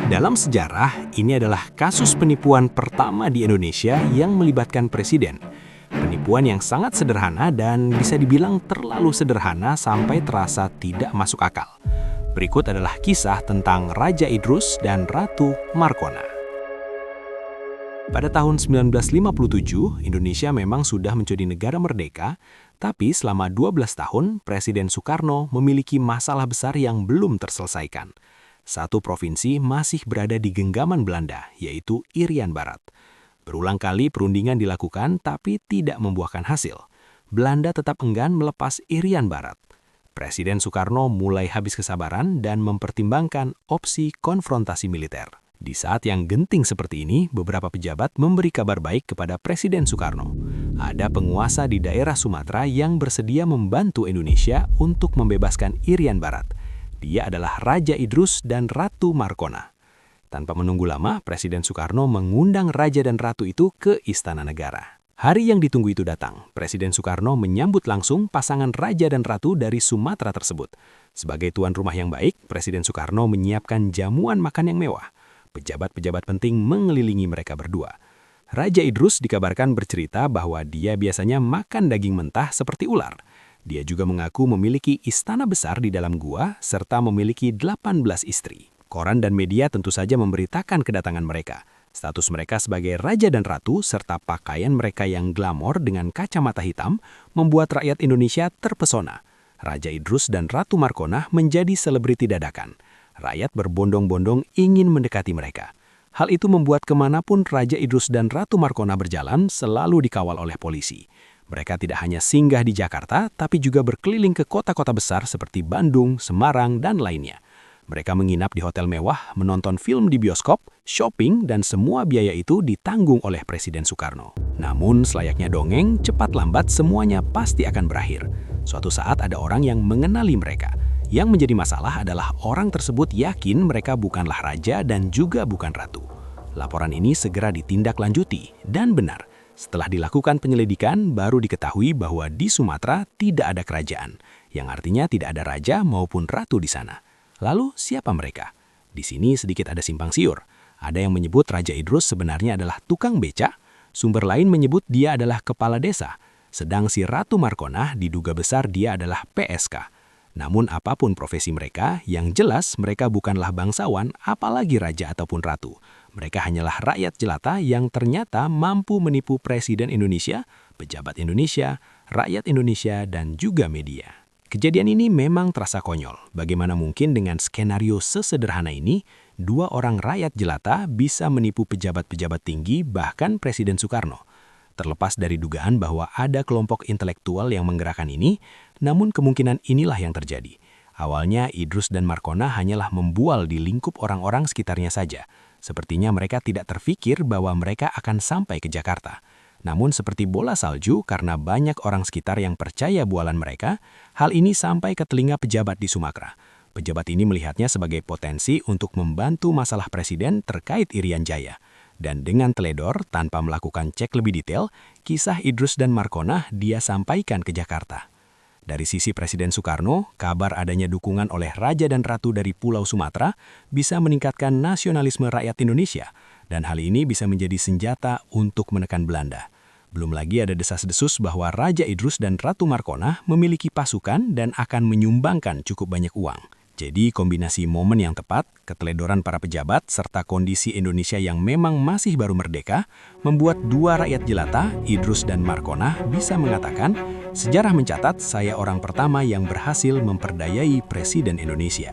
Dalam sejarah, ini adalah kasus penipuan pertama di Indonesia yang melibatkan presiden. Penipuan yang sangat sederhana dan bisa dibilang terlalu sederhana sampai terasa tidak masuk akal. Berikut adalah kisah tentang Raja Idrus dan Ratu Markona. Pada tahun 1957, Indonesia memang sudah menjadi negara merdeka, tapi selama 12 tahun, Presiden Soekarno memiliki masalah besar yang belum terselesaikan. Satu provinsi masih berada di genggaman Belanda, yaitu Irian Barat. Berulang kali perundingan dilakukan, tapi tidak membuahkan hasil. Belanda tetap enggan melepas Irian Barat. Presiden Soekarno mulai habis kesabaran dan mempertimbangkan opsi konfrontasi militer. Di saat yang genting seperti ini, beberapa pejabat memberi kabar baik kepada Presiden Soekarno. Ada penguasa di daerah Sumatera yang bersedia membantu Indonesia untuk membebaskan Irian Barat. Dia adalah Raja Idrus dan Ratu Markona. Tanpa menunggu lama, Presiden Soekarno mengundang Raja dan Ratu itu ke Istana Negara. Hari yang ditunggu itu datang. Presiden Soekarno menyambut langsung pasangan Raja dan Ratu dari Sumatera tersebut. Sebagai tuan rumah yang baik, Presiden Soekarno menyiapkan jamuan makan yang mewah. Pejabat-pejabat penting mengelilingi mereka berdua. Raja Idrus dikabarkan bercerita bahwa dia biasanya makan daging mentah seperti ular. Dia juga mengaku memiliki istana besar di dalam gua serta memiliki 18 istri. Koran dan media tentu saja memberitakan kedatangan mereka. Status mereka sebagai raja dan ratu serta pakaian mereka yang glamor dengan kacamata hitam membuat rakyat Indonesia terpesona. Raja Idrus dan Ratu Markona menjadi selebriti dadakan. Rakyat berbondong-bondong ingin mendekati mereka. Hal itu membuat kemanapun Raja Idrus dan Ratu Markona berjalan selalu dikawal oleh polisi. Mereka tidak hanya singgah di Jakarta, tapi juga berkeliling ke kota-kota besar seperti Bandung, Semarang, dan lainnya. Mereka menginap di hotel mewah, menonton film di bioskop, shopping, dan semua biaya itu ditanggung oleh Presiden Soekarno. Namun, selayaknya dongeng, cepat lambat semuanya pasti akan berakhir. Suatu saat ada orang yang mengenali mereka. Yang menjadi masalah adalah orang tersebut yakin mereka bukanlah raja dan juga bukan ratu. Laporan ini segera ditindaklanjuti, dan benar. Setelah dilakukan penyelidikan, baru diketahui bahwa di Sumatera tidak ada kerajaan, yang artinya tidak ada raja maupun ratu di sana. Lalu, siapa mereka? Di sini sedikit ada simpang siur. Ada yang menyebut Raja Idrus sebenarnya adalah tukang beca, sumber lain menyebut dia adalah kepala desa, sedang si Ratu Markona diduga besar dia adalah PSK. Namun apapun profesi mereka, yang jelas mereka bukanlah bangsawan, apalagi raja ataupun ratu. Mereka hanyalah rakyat jelata yang ternyata mampu menipu Presiden Indonesia, pejabat Indonesia, rakyat Indonesia, dan juga media. Kejadian ini memang terasa konyol. Bagaimana mungkin dengan skenario sesederhana ini, dua orang rakyat jelata bisa menipu pejabat-pejabat tinggi, bahkan Presiden Soekarno. Terlepas dari dugaan bahwa ada kelompok intelektual yang menggerakkan ini, namun kemungkinan inilah yang terjadi. Awalnya Idrus dan Markona hanyalah membual di lingkup orang-orang sekitarnya saja. Sepertinya mereka tidak terfikir bahwa mereka akan sampai ke Jakarta. Namun seperti bola salju, karena banyak orang sekitar yang percaya bualan mereka, hal ini sampai ke telinga pejabat di Sumatera. Pejabat ini melihatnya sebagai potensi untuk membantu masalah presiden terkait Irian Jaya. Dan dengan teledor, tanpa melakukan cek lebih detail, kisah Idrus dan Markona dia sampaikan ke Jakarta. Dari sisi Presiden Soekarno, kabar adanya dukungan oleh Raja dan Ratu dari Pulau Sumatera bisa meningkatkan nasionalisme rakyat Indonesia, dan hal ini bisa menjadi senjata untuk menekan Belanda. Belum lagi ada desas-desus bahwa Raja Idrus dan Ratu Markona memiliki pasukan dan akan menyumbangkan cukup banyak uang. Jadi kombinasi momen yang tepat, keteledoran para pejabat, serta kondisi Indonesia yang memang masih baru merdeka, membuat dua rakyat jelata, Idrus dan Markona, bisa mengatakan, sejarah mencatat saya orang pertama yang berhasil memperdayai Presiden Indonesia.